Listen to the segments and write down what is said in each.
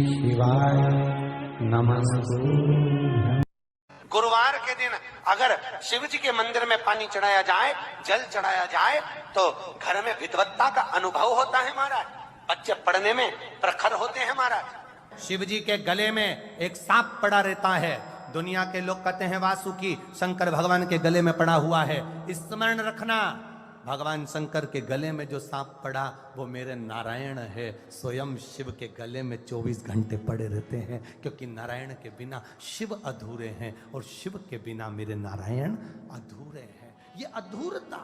शिवाय नमस्तुभ्यं। गुरुवार के दिन अगर शिव जी के मंदिर में पानी चढ़ाया जाए, जल चढ़ाया जाए, तो घर में विद्वत्ता का अनुभव होता है महाराज। बच्चे पढ़ने में प्रखर होते हैं महाराज। शिव जी के गले में एक सांप पड़ा रहता है। दुनिया के लोग कहते हैं वासुकी शंकर भगवान के गले में पड़ा हुआ है। स्मरण रखना, भगवान शंकर के गले में जो सांप पड़ा वो मेरे नारायण है। स्वयं शिव के गले में 24 घंटे पड़े रहते हैं, क्योंकि नारायण के बिना शिव अधूरे हैं और शिव के बिना मेरे नारायण अधूरे हैं। ये अधूरता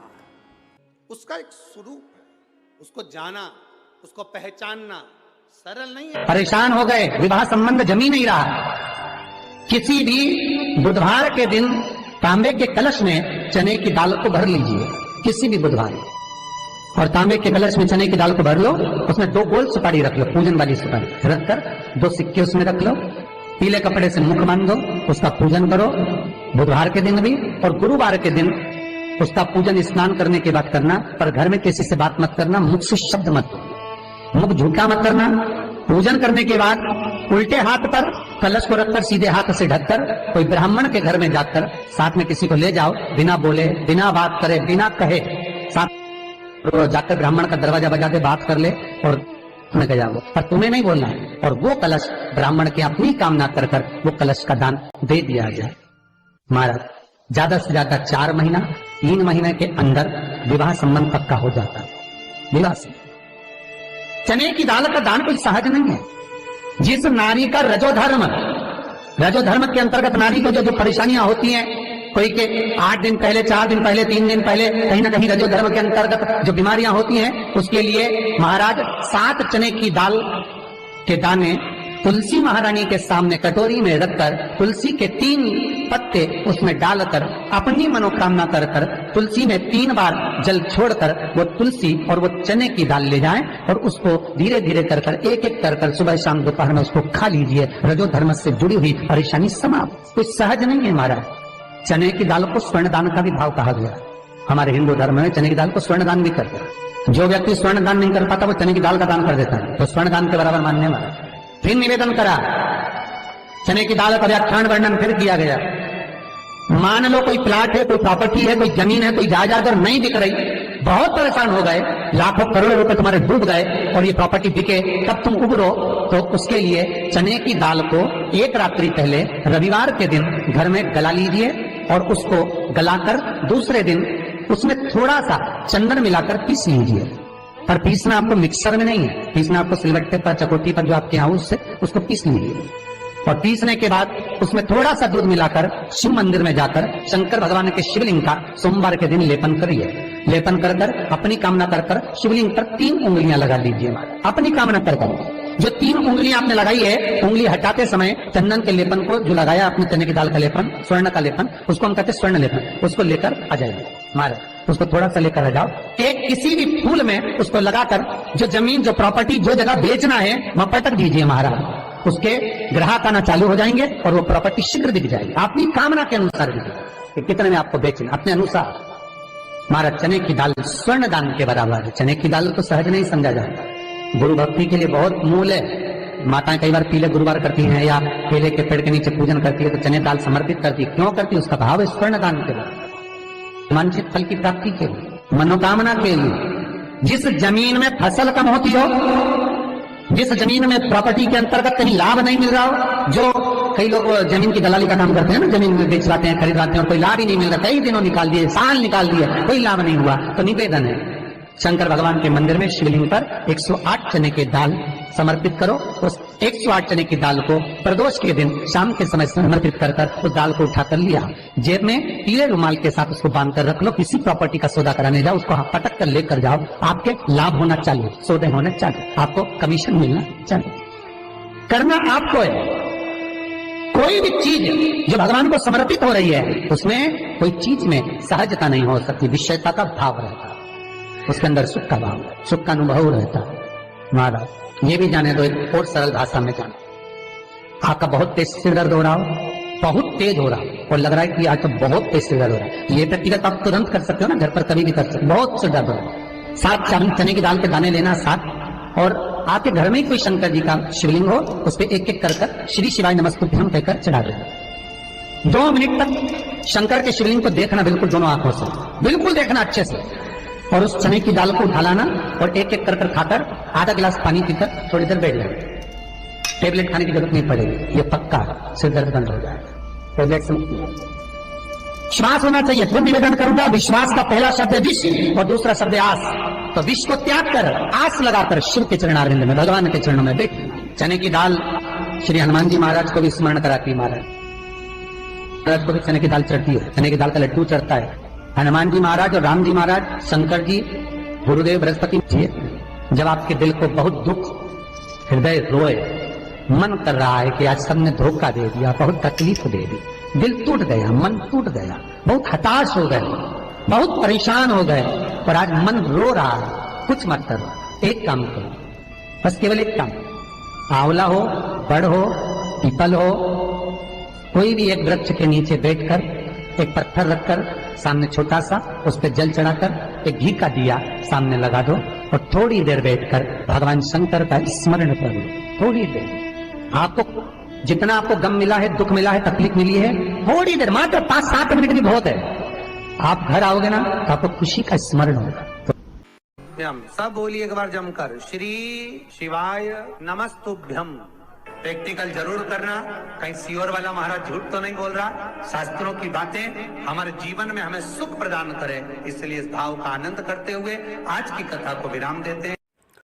उसका एक स्वरूप है, उसको जाना, उसको पहचानना सरल नहीं है। परेशान हो गए, विवाह संबंध जम ही नहीं रहा। किसी भी बुधवार के दिन तांबे के कलश में चने की दाल को भर लीजिए, किसी भी बुधवार, और तांबे के कलश में चने की दाल को भर लो। उसमें 2 गोल सुपारी रख लो, पूजन वाली सुपारी रखकर 2 सिक्के उसमें रख लो। पीले कपड़े से मुख बांध दो, उसका पूजन करो बुधवार के दिन भी। और गुरुवार के दिन उसका पूजन स्नान करने के बाद करना, पर घर में किसी से बात मत करना, मुख से शब्द मत, मुख झूठा मत करना। पूजन करने के बाद उल्टे हाथ पर कलश को रखकर सीधे हाथ से ढककर कोई ब्राह्मण के घर में जाकर साथ में किसी को ले जाओ, बिना बोले, बिना बात करे, बिना कहे, साथ जाकर ब्राह्मण का दरवाजा बजा दे, बात कर ले और तुम्हें जाओ, पर तुम्हें नहीं बोलना है। और वो कलश ब्राह्मण की अपनी कामना कर कर वो कलश का दान दे दिया जाए। महाराज ज्यादा से ज्यादा 4 महीना 3 महीने के अंदर विवाह संबंध पक्का हो जाता है। विवाह से चने की दाल का दान कोई सहज नहीं है। जिस नारी का रजोधर्म के अंतर्गत नारी को जो परेशानियां होती हैं, कोई के 8 दिन पहले, 4 दिन पहले, 3 दिन पहले कहीं ना कहीं रजोधर्म के अंतर्गत जो बीमारियां होती हैं, उसके लिए महाराज 7 चने की दाल के दाने तुलसी महारानी के सामने कटोरी में रखकर तुलसी के 3 पत्ते उसमें डालकर अपनी मनोकामना कर कर तुलसी में 3 बार जल छोड़कर वो तुलसी और वो चने की दाल ले जाएं और उसको धीरे धीरे कर कर एक एक कर कर सुबह शाम दोपहर में उसको खा लीजिए। रजो धर्म से जुड़ी हुई परेशानी समाप्त। कुछ सहज नहीं है महाराज। चने की दाल को स्वर्ण दान का भी भाव कहा गया। हमारे हिंदू धर्म में चने की दाल को स्वर्ण दान भी करते हैं। जो व्यक्ति स्वर्ण दान नहीं कर पाता वो चने की दाल का दान कर देता है, तो स्वर्ण दान के बराबर मानने वाला। फिर निवेदन करा, चने की दाल का व्याख्यान वर्णन फिर किया गया। मान लो कोई प्लाट है, कोई प्रॉपर्टी है, कोई जमीन है, कोई जायदाद और नहीं बिक रही, बहुत परेशान हो गए, लाखों करोड़ों रुपए तुम्हारे डूब गए और ये प्रॉपर्टी बिके, तब तुम उबरो, तो उसके लिए चने की दाल को 1 रात्रि पहले रविवार के दिन घर में गला लीजिए और उसको गलाकर दूसरे दिन उसमें थोड़ा सा चंदन मिलाकर पीस लीजिए। पर पीसना आपको मिक्सर में नहीं है, पीसना आपको सिलबट्टे पर, चकोटी पर जो आपके यहाँ उससे उसको पीस लीजिए। और पीसने के बाद उसमें थोड़ा सा दूध मिलाकर शिव मंदिर में जाकर शंकर भगवान के शिवलिंग का सोमवार के दिन लेपन करिए। लेपन कर कर अपनी कामना कर कर शिवलिंग पर 3 उंगलियां लगा लीजिए। अपनी कामना कर कर जो 3 उंगलियां आपने लगाई है, उंगली हटाते समय चंदन के लेपन को जो लगाया अपने चने की दाल का लेपन, स्वर्ण का लेपन, उसको हम कहते हैं स्वर्ण लेपन, उसको लेकर आ जाइए महाराज। उसको थोड़ा सा लेकर आ जाओ, एक किसी भी फूल में उसको लगाकर जो जमीन, जो प्रॉपर्टी, जो जगह बेचना है वहां पटक दीजिए महाराज। उसके ग्राहक आना चालू हो जाएंगे और वो प्रॉपर्टी शीघ्र दिख जाएगी, अपनी कामना के अनुसार दिखेगी। कितने में आपको बेचना, अपने अनुसार। महाराज चने की दाल स्वर्ण दान के बराबर है। चने की दाल तो सहज नहीं समझा जाता, गुरु भक्ति के लिए बहुत मूल है। माताएं कई बार पीले गुरुवार करती हैं या केले के पेड़ के नीचे पूजन करती है तो चने दाल समर्पित करती है। क्यों करती है? उसका भाव है स्वर्ण दान के बराबर, वांछित फल की प्राप्ति के लिए, मनोकामना के लिए। जिस जमीन में फसल कम होती हो, जिस जमीन में प्रॉपर्टी के अंतर्गत कहीं लाभ नहीं मिल रहा हो, जो कई लोग जमीन की दलाली का काम करते हैं ना, जमीन में बेचवाते हैं, खरीदवाते हैं और कोई लाभ ही नहीं मिल रहा, कई दिनों निकाल दिए, साल निकाल दिए, कोई लाभ नहीं हुआ, तो निवेदन है शंकर भगवान के मंदिर में शिवलिंग पर 108 चने की दाल समर्पित करो। उस 108 चने की दाल को प्रदोष के दिन शाम के समय समर्पित कर कर उस दाल को उठाकर लिया, जेब में पीले रुमाल के साथ उसको बांध कर रख लो। किसी प्रॉपर्टी का सौदा कराने जाओ, उसको पटक कर लेकर जाओ, आपके लाभ होना चालू, सौदे होने चालू, आपको कमीशन मिलना चालू। करना आपको है। कोई भी चीज जो भगवान को समर्पित हो रही है उसमें कोई चीज में सहजता नहीं हो सकती, विषयता का भाव रहता है, उसके अंदर सुख का भाव, सुख का अनुभव रहता है। महाराज ये भी जाने दो, एक और सरल भाषा में जाने, आपका बहुत तेज सिर दर्द हो रहा हो, बहुत तेज हो रहा है और लग रहा है कि आज तो बहुत तेज सिर दर्द हो रहा है, ये व्यक्तिगत आप तुरंत कर सकते हो ना, घर पर कभी भी कर सकते हो। बहुत सिर दर्द हो रहा है, 7 चने की दाल के दाने लेना 7 और आपके घर में ही कोई शंकर जी का शिवलिंग हो, उस पर एक एक कर श्री शिवाय नमस्तुभ्यम कहकर चढ़ा दो। 2 मिनट तक शंकर के शिवलिंग को देखना, बिल्कुल दोनों आंखों से, बिल्कुल देखना अच्छे से, और उस चने की दाल को उठा लाना और एक एक कर खाकर आधा गिलास पानी पीकर थोड़ी देर बैठ जाए। टेबलेट खाने की जरूरत नहीं पड़ेगी, ये पक्का सिर दर्द बंद हो जाए। टेबलेट से विश्वास होना चाहिए। फिर निवेदन करूंगा, विश्वास का पहला शब्द है विष और दूसरा शब्द है आस। तो विष को त्याग कर आस लगाकर शिव के चरणारविंद में, भगवान के चरणों में बैठ। चने की दाल श्री हनुमान जी महाराज को भी स्मरण कराती है। महाराज को भी चने की दाल चढ़ती है, चने की दाल का लड्डू चढ़ता है। हनुमान जी महाराज और राम जी महाराज, शंकर जी, गुरुदेव बृहस्पति जी, जब आपके दिल को बहुत दुख, हृदय रोए, मन कर रहा है कि आज सबने धोखा दे दिया, बहुत तकलीफ दे दी, दिल टूट गया, मन टूट गया, बहुत हताश हो गए, बहुत परेशान हो गए, और आज मन रो रहा है, कुछ मत करो, एक काम करो, बस केवल एक काम। आंवला हो, बड़ हो, पीपल हो, कोई भी एक वृक्ष के नीचे बैठकर एक पत्थर रखकर सामने छोटा सा, उस पर जल चढ़ाकर एक घी का दिया सामने लगा दो और थोड़ी देर बैठकर भगवान शंकर का स्मरण कर लो। थोड़ी देर, आपको जितना आपको गम मिला है, दुख मिला है, तकलीफ मिली है, थोड़ी देर, मात्र 5-7 मिनट भी बहुत है। आप घर आओगे ना तो आपको खुशी का स्मरण होगा। सब बोलिए एक बार जमकर, श्री शिवाय नमस्तुभ्यम। प्रैक्टिकल जरूर करना, कहीं सियोर वाला महाराज झूठ तो नहीं बोल रहा। शास्त्रों की बातें हमारे जीवन में हमें सुख प्रदान करें, इसलिए इस भाव का आनंद करते हुए आज की कथा को विराम देते हैं।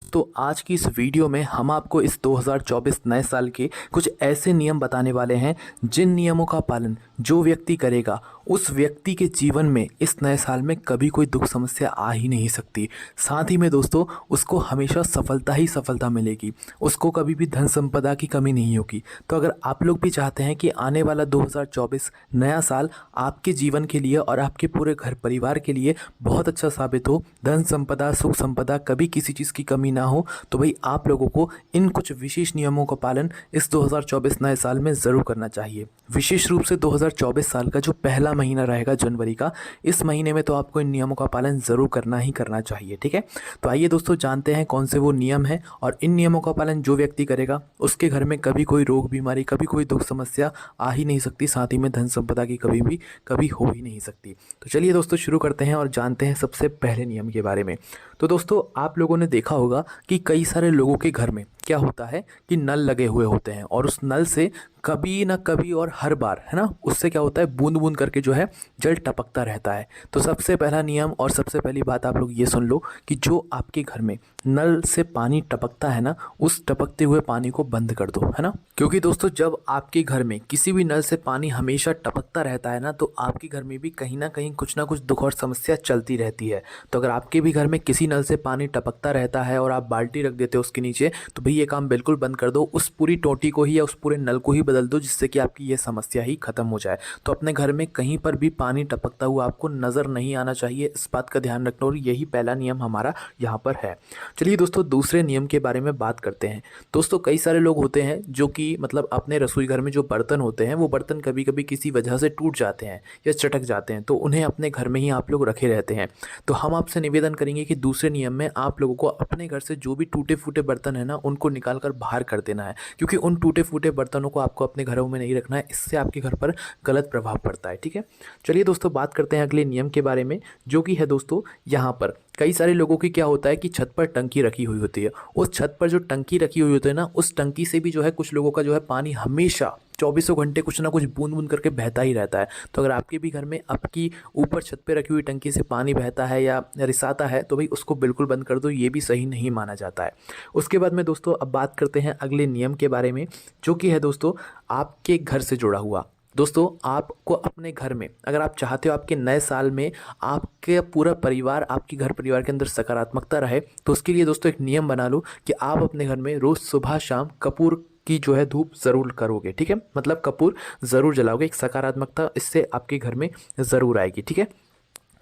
तो आज की इस वीडियो में हम आपको इस 2024 नए साल के कुछ ऐसे नियम बताने वाले हैं जिन नियमों का पालन जो व्यक्ति करेगा उस व्यक्ति के जीवन में इस नए साल में कभी कोई दुख समस्या आ ही नहीं सकती। साथ ही में दोस्तों उसको हमेशा सफलता ही सफलता मिलेगी, उसको कभी भी धन संपदा की कमी नहीं होगी। तो अगर आप लोग भी चाहते हैं कि आने वाला 2024 नया साल आपके जीवन के लिए और आपके पूरे घर परिवार के लिए बहुत अच्छा साबित हो, धन संपदा, सुख संपदा, कभी किसी चीज़ की कमी ना हो, तो भाई आप लोगों को इन कुछ विशेष नियमों का पालन इस 2024 नए साल में ज़रूर करना चाहिए। विशेष रूप से 2024 साल का जो पहला महीना रहेगा जनवरी का, इस महीने में तो आपको इन नियमों का पालन ज़रूर करना ही करना चाहिए। ठीक है, तो आइए दोस्तों जानते हैं कौन से वो नियम हैं और इन नियमों का पालन जो व्यक्ति करेगा उसके घर में कभी कोई रोग बीमारी, कभी कोई दुख समस्या आ ही नहीं सकती, साथ ही में धन संपदा की कभी हो ही नहीं सकती। तो चलिए दोस्तों शुरू करते हैं और जानते हैं सबसे पहले नियम के बारे में। तो दोस्तों आप लोगों ने देखा होगा कि कई सारे लोगों के घर में क्या होता है कि नल लगे हुए होते हैं और उस नल से कभी ना कभी और हर बार, है ना, उससे क्या होता है, बूंद बूंद करके जो है जल टपकता रहता है। तो सबसे पहला नियम और सबसे पहली बात आप लोग ये सुन लो कि जो आपके घर में नल से पानी टपकता है ना, उस टपकते हुए पानी को बंद कर दो, है ना। क्योंकि दोस्तों जब आपके घर में किसी भी नल से पानी हमेशा टपकता रहता है ना, तो आपके घर में भी कहीं ना कहीं कुछ ना कुछ दुख और समस्या चलती रहती है। तो अगर आपके भी घर में किसी नल से पानी टपकता रहता है और आप बाल्टी रख देते हो उसके नीचे, तो भाई ये काम बिल्कुल बंद कर दो, उस पूरी टोटी को ही या उस पूरे नल को ही बदल दो, जिससे कि आपकी ये समस्या ही खत्म हो जाए। तो अपने घर में कहीं पर भी पानी टपकता हुआ आपको नज़र नहीं आना चाहिए, इस बात का ध्यान रखना, और यही पहला नियम हमारा यहाँ पर है। चलिए दोस्तों दूसरे नियम के बारे में बात करते हैं। दोस्तों कई सारे लोग होते हैं जो कि मतलब अपने रसोई घर में जो बर्तन होते हैं वो बर्तन कभी कभी किसी वजह से टूट जाते हैं या चटक जाते हैं, तो उन्हें अपने घर में ही आप लोग रखे रहते हैं। तो हम आपसे निवेदन करेंगे कि दूसरे नियम में आप लोगों को अपने घर से जो भी टूटे फूटे बर्तन है ना, उनको निकाल कर बाहर कर देना है, क्योंकि उन टूटे फूटे बर्तनों को आपको अपने घरों में नहीं रखना है, इससे आपके घर पर गलत प्रभाव पड़ता है। ठीक है, चलिए दोस्तों बात करते हैं अगले नियम के बारे में, जो कि है दोस्तों यहाँ पर कई सारे लोगों की क्या होता है कि छत पर टंकी रखी हुई होती है। उस छत पर जो टंकी रखी हुई होती है ना, उस टंकी से भी जो है कुछ लोगों का जो है पानी हमेशा 24 घंटे कुछ ना कुछ बूंद बूंद करके बहता ही रहता है। तो अगर आपके भी घर में आपकी ऊपर छत पे रखी हुई टंकी से पानी बहता है या रिसाता है, तो भाई उसको बिल्कुल बंद कर दो, ये भी सही नहीं माना जाता है। उसके बाद में दोस्तों अब बात करते हैं अगले नियम के बारे में, जो कि है दोस्तों आपके घर से जुड़ा हुआ। दोस्तों आपको अपने घर में अगर आप चाहते हो आपके नए साल में आपके पूरा परिवार, आपके घर परिवार के अंदर सकारात्मकता रहे, तो उसके लिए दोस्तों एक नियम बना लो कि आप अपने घर में रोज़ सुबह शाम कपूर की जो है धूप ज़रूर करोगे। ठीक है, मतलब कपूर ज़रूर जलाओगे, एक सकारात्मकता इससे आपके घर में ज़रूर आएगी। ठीक है,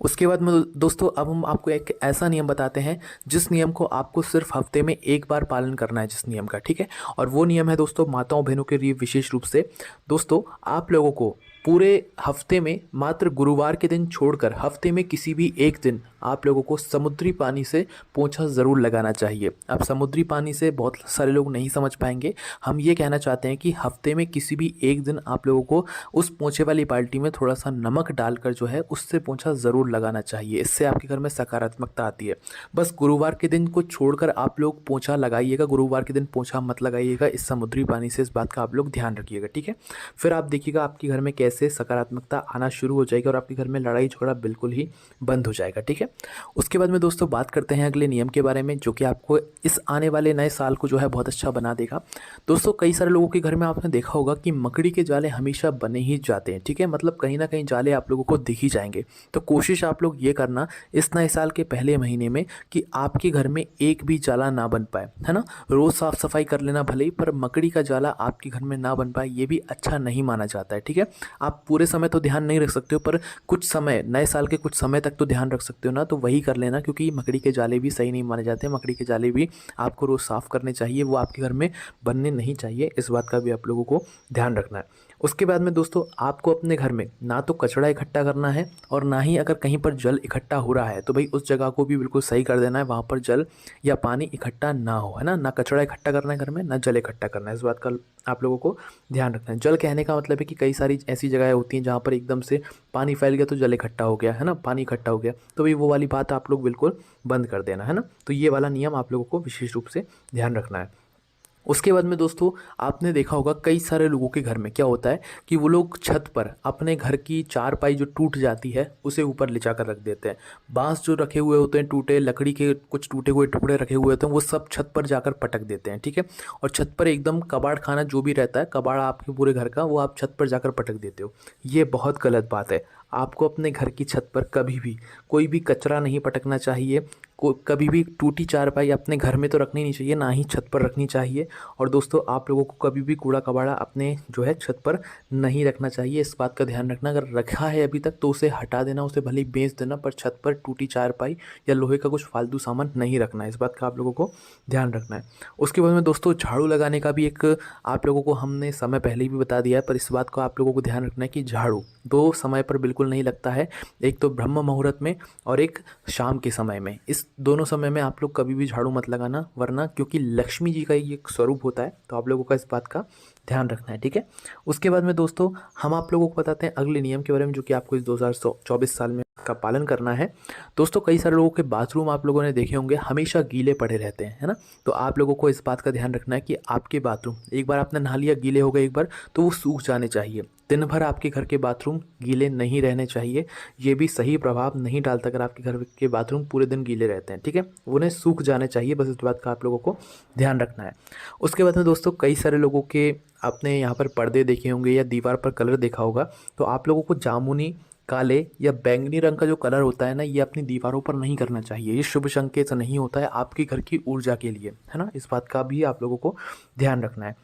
उसके बाद में दोस्तों अब हम आपको एक ऐसा नियम बताते हैं जिस नियम को आपको सिर्फ हफ्ते में एक बार पालन करना है, जिस नियम का। ठीक है, और वो नियम है दोस्तों माताओं बहनों के लिए विशेष रूप से। दोस्तों आप लोगों को पूरे हफ्ते में मात्र गुरुवार के दिन छोड़कर हफ्ते में किसी भी एक दिन आप लोगों को समुद्री पानी से पोंछा ज़रूर लगाना चाहिए। अब समुद्री पानी से बहुत सारे लोग नहीं समझ पाएंगे, हम ये कहना चाहते हैं कि हफ्ते में किसी भी एक दिन आप लोगों को उस पोंछे वाली बाल्टी में थोड़ा सा नमक डालकर जो है उससे पोंछा ज़रूर लगाना चाहिए। इससे आपके घर में सकारात्मकता आती है। बस गुरुवार के दिन को छोड़कर आप लोग पोंछा लगाइएगा, गुरुवार के दिन पोंछा मत लगाइएगा इस समुद्री पानी से। इस बात का आप लोग ध्यान रखिएगा, ठीक है। फिर आप देखिएगा आपके घर में कैसे सकारात्मकता आना शुरू हो जाएगी और आपके घर में लड़ाई झगड़ा बिल्कुल ही बंद हो जाएगा, ठीक है। उसके बाद में दोस्तों बात करते हैं अगले नियम के बारे में, जो कि आपको इस आने वाले नए साल को जो है बहुत अच्छा बना देगा। दोस्तों कई सारे लोगों के घर में आपने देखा होगा कि मकड़ी के जाले हमेशा बने ही जाते हैं, ठीक है। मतलब कहीं ना कहीं जाले आप लोगों को दिख ही जाएंगे। तो कोशिश आप लोग ये करना इस नए साल के पहले महीने में कि आपके घर में एक भी जाला ना बन पाए, है ना। रोज़ साफ सफाई कर लेना भले ही, पर मकड़ी का जाला आपके घर में ना बन पाए ये भी अच्छा नहीं माना जाता है, ठीक है। आप पूरे समय तो ध्यान नहीं रख सकते हो, पर कुछ समय, नए साल के कुछ समय तक तो ध्यान रख सकते हो ना, तो वही कर लेना, क्योंकि मकड़ी के जाले भी सही नहीं माने जाते। मकड़ी के जाले भी आपको रोज़ साफ़ करने चाहिए, वो आपके घर में बनने नहीं चाहिए। इस बात का भी आप लोगों को ध्यान रखना है। उसके बाद में दोस्तों आपको अपने घर में ना तो कचरा इकट्ठा करना है और ना ही अगर कहीं पर जल इकट्ठा हो रहा है तो भाई उस जगह को भी बिल्कुल सही कर देना है, वहाँ पर जल या पानी इकट्ठा ना हो, है ना। ना कचरा इकट्ठा करना है घर में, ना जल इकट्ठा करना है। इस बात का आप लोगों को ध्यान रखना है। जल कहने का मतलब है कि कई सारी ऐसी जगहें होती हैं जहाँ पर एकदम से पानी फैल गया तो जल इकट्ठा हो गया, है ना, पानी इकट्ठा हो गया, तो भाई वो वाली बात आप लोग बिल्कुल बंद कर देना, है ना। तो ये वाला नियम आप लोगों को विशेष रूप से ध्यान रखना है। उसके बाद में दोस्तों आपने देखा होगा कई सारे लोगों के घर में क्या होता है कि वो लोग छत पर अपने घर की चारपाई जो टूट जाती है उसे ऊपर ले जाकर रख देते हैं। बांस जो रखे हुए होते हैं टूटे, लकड़ी के कुछ टूटे हुए टुकड़े रखे हुए होते हैं, वो सब छत पर जाकर पटक देते हैं, ठीक है। और छत पर एकदम कबाड़ खाना जो भी रहता है, कबाड़ आपके पूरे घर का, वो आप छत पर जाकर पटक देते हो। ये बहुत गलत बात है। आपको अपने घर की छत पर कभी भी कोई भी कचरा नहीं पटकना चाहिए। कभी भी टूटी चारपाई अपने घर में तो रखनी नहीं चाहिए, ना ही छत पर रखनी चाहिए। और दोस्तों आप लोगों को कभी भी कूड़ा कबाड़ा अपने जो है छत पर नहीं रखना चाहिए। इस बात का ध्यान रखना, अगर रखा है अभी तक तो उसे हटा देना, उसे भले ही बेच देना, पर छत पर टूटी चारपाई या लोहे का कुछ फालतू सामान नहीं रखना है। इस बात का आप लोगों को ध्यान रखना है। उसके बाद में दोस्तों झाड़ू लगाने का भी एक आप लोगों को हमने समय पहले ही भी बता दिया है, पर इस बात को आप लोगों को ध्यान रखना है कि झाड़ू दो समय पर बिल्कुल नहीं लगता है। एक तो ब्रह्म मुहूर्त में और एक शाम के समय में। इस दोनों समय में आप लोग कभी भी झाड़ू मत लगाना, वरना क्योंकि लक्ष्मी जी का ये एक स्वरूप होता है, तो आप लोगों का इस बात का ध्यान रखना है, ठीक है। उसके बाद में दोस्तों हम आप लोगों को बताते हैं अगले नियम के बारे में, जो कि आपको इस 2024 साल में का पालन करना है। दोस्तों कई सारे लोगों के बाथरूम आप लोगों ने देखे होंगे हमेशा गीले पड़े रहते हैं, है ना। तो आप लोगों को इस बात का ध्यान रखना है कि आपके बाथरूम, एक बार आपने नहा लिया, गीले हो गए एक बार, तो वो सूख जाने चाहिए। दिन भर आपके घर के बाथरूम गीले नहीं रहने चाहिए। ये भी सही प्रभाव नहीं डालता अगर आपके घर के बाथरूम पूरे दिन गीले रहते हैं, ठीक है। उन्हें सूख जाने चाहिए, बस इस बात का आप लोगों को ध्यान रखना है। उसके बाद में दोस्तों कई सारे लोगों के आपने यहाँ पर पर्दे देखे होंगे या दीवार पर कलर देखा होगा, तो आप लोगों को जामुनी, काले या बैंगनी रंग का जो कलर होता है ना, ये अपनी दीवारों पर नहीं करना चाहिए। ये शुभ संकेत नहीं होता है आपके घर की ऊर्जा के लिए, है ना। इस बात का भी आप लोगों को ध्यान रखना है।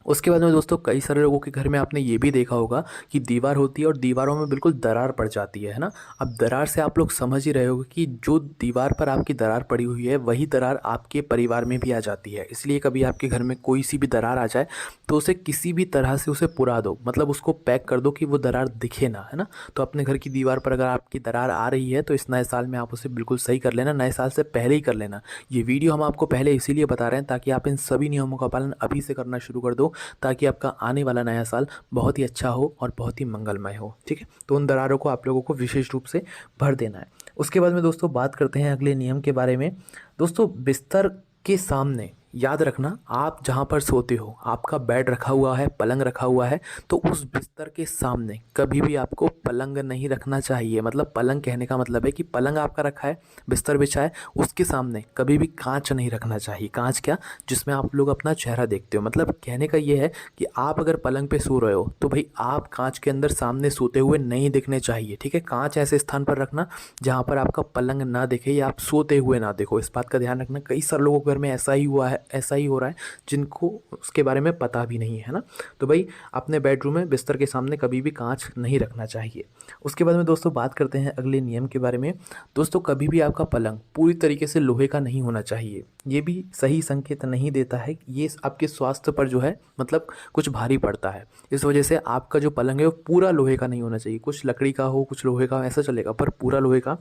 उसके बाद में दोस्तों कई सारे लोगों के घर में आपने ये भी देखा होगा कि दीवार होती है और दीवारों में बिल्कुल दरार पड़ जाती है ना। अब दरार से आप लोग समझ ही रहे होंगे कि जो दीवार पर आपकी दरार पड़ी हुई है वही दरार आपके परिवार में भी आ जाती है। इसलिए कभी आपके घर में कोई सी भी दरार आ जाए तो उसे किसी भी तरह से उसे पुरा दो, मतलब उसको पैक कर दो कि वो दरार दिखे ना, है ना। तो अपने घर की दीवार पर अगर आपकी दरार आ रही है तो इस नए साल में आप उसे बिल्कुल सही कर लेना, नए साल से पहले ही कर लेना। ये वीडियो हम आपको पहले इसीलिए बता रहे हैं ताकि आप इन सभी नियमों का पालन अभी से करना शुरू कर दो, ताकि आपका आने वाला नया साल बहुत ही अच्छा हो और बहुत ही मंगलमय हो, ठीक है। तो उन दरारों को आप लोगों को विशेष रूप से भर देना है। उसके बाद में दोस्तों बात करते हैं अगले नियम के बारे में। दोस्तों बिस्तर के सामने याद रखना, आप जहाँ पर सोते हो, आपका बेड रखा हुआ है, पलंग रखा हुआ है, तो उस बिस्तर के सामने कभी भी आपको पलंग नहीं रखना चाहिए। मतलब पलंग कहने का मतलब है कि पलंग आपका रखा है, बिस्तर बिछा है, उसके सामने कभी भी कांच नहीं रखना चाहिए। कांच क्या, जिसमें आप लोग अपना चेहरा देखते हो। मतलब कहने का ये है कि आप अगर पलंग पे सो रहे हो तो भाई आप कांच के अंदर सामने सोते हुए नहीं दिखने चाहिए, ठीक है। कांच ऐसे स्थान पर रखना जहाँ पर आपका पलंग ना दिखे या आप सोते हुए ना देखो। इस बात का ध्यान रखना। कई सारे लोगों के घर में ऐसा ही हुआ है ऐसा ही हो रहा है जिनको उसके बारे में पता भी नहीं है ना। तो भाई अपने बेडरूम में बिस्तर के सामने कभी भी कांच नहीं रखना चाहिए। उसके बाद में दोस्तों बात करते हैं अगले नियम के बारे में। दोस्तों कभी भी आपका पलंग पूरी तरीके से लोहे का नहीं होना चाहिए। ये भी सही संकेत नहीं देता है, ये आपके स्वास्थ्य पर जो है मतलब कुछ भारी पड़ता है। इस वजह से आपका जो पलंग है वो पूरा लोहे का नहीं होना चाहिए। कुछ लकड़ी का हो, कुछ लोहे का, ऐसा चलेगा, पर पूरा लोहे का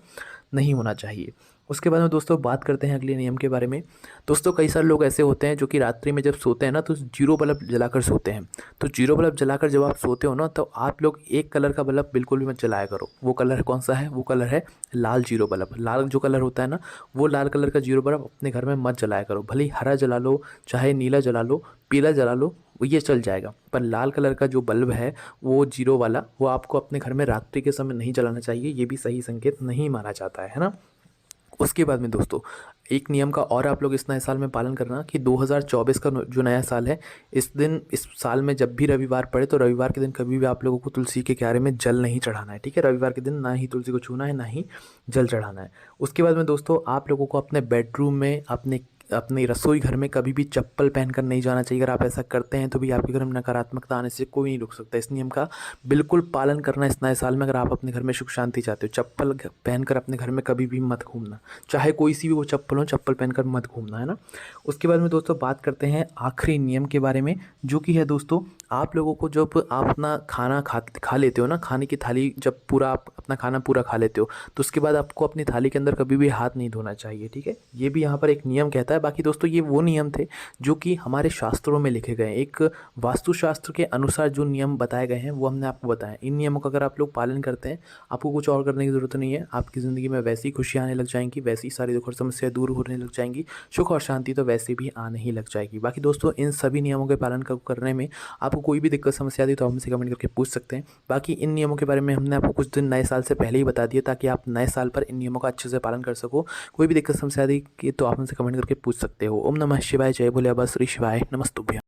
नहीं होना चाहिए। उसके बाद में दोस्तों बात करते हैं अगले नियम के बारे में। दोस्तों कई सारे लोग ऐसे होते हैं जो कि रात्रि में जब सोते हैं ना तो जीरो बल्ब जलाकर सोते हैं। तो जीरो बल्ब जलाकर जब आप सोते हो ना तो आप लोग एक कलर का बल्ब बिल्कुल भी मत जलाया करो। वो कलर कौन सा है? वो कलर है लाल जीरो बल्ब। लाल जो कलर होता है ना, वो लाल कलर का जीरो बल्ब अपने घर में मत जलाया करो। भले ही हरा जला लो, चाहे नीला जला लो, पीला जला लो, ये चल जाएगा, पर लाल कलर का जो बल्ब है वो जीरो वाला, वो आपको अपने घर में रात्रि के समय नहीं जलाना चाहिए। ये भी सही संकेत नहीं माना जाता है ना। उसके बाद में दोस्तों एक नियम का और आप लोग इस नए साल में पालन करना कि 2024 का जो नया साल है, इस दिन, इस साल में जब भी रविवार पड़े तो रविवार के दिन कभी भी आप लोगों को तुलसी के क्यारे में जल नहीं चढ़ाना है। ठीक है, रविवार के दिन ना ही तुलसी को छूना है, ना ही जल चढ़ाना है। उसके बाद में दोस्तों आप लोगों को अपने बेडरूम में, अपने रसोई घर में कभी भी चप्पल पहनकर नहीं जाना चाहिए। अगर आप ऐसा करते हैं तो भी आपके घर में नकारात्मकता आने से कोई नहीं रोक सकता। इस नियम का बिल्कुल पालन करना इस नए साल में, अगर आप अपने घर में सुख शांति चाहते हो। चप्पल पहनकर अपने घर में कभी भी मत घूमना, चाहे कोई सी भी वो चप्पल हो, चप्पल पहनकर मत घूमना, है ना। उसके बाद में दोस्तों बात करते हैं आखिरी नियम के बारे में, जो कि है दोस्तों आप लोगों को जब आप अपना खाना खा लेते हो ना, खाने की थाली जब पूरा आप अपना खाना पूरा खा लेते हो तो उसके बाद आपको अपनी थाली के अंदर कभी भी हाथ नहीं धोना चाहिए। ठीक है, ये भी यहाँ पर एक नियम कहता है। बाकी दोस्तों ये वो नियम थे जो कि हमारे शास्त्रों में लिखे गए हैं। एक वास्तुशास्त्र के अनुसार जो नियम बताए गए हैं वो हमने आपको बताया। इन नियमों का अगर आप लोग पालन करते हैं, आपको कुछ और करने की ज़रूरत नहीं है। आपकी ज़िंदगी में वैसी खुशियाँ आने लग जाएंगी, वैसी सारी दुख और समस्या दूर होने लग जाएंगी, सुख और शांति तो वैसे भी आने ही लग जाएगी। बाकी दोस्तों इन सभी नियमों के पालन करने में आपको कोई भी दिक्कत समस्या आती तो आप हमसे कमेंट करके पूछ सकते हैं। बाकी इन नियमों के बारे में हमने आपको कुछ दिन नए साल से पहले ही बता दिया, ताकि आप नए साल पर इन नियमों का अच्छे से पालन कर सको। कोई भी दिक्कत समस्या आती तो आप हमसे कमेंट करके पूछ सकते हो। ओम नमः शिवाय, जय भोले बाबा, श्री शिवाय, नमस्तुभ्यं।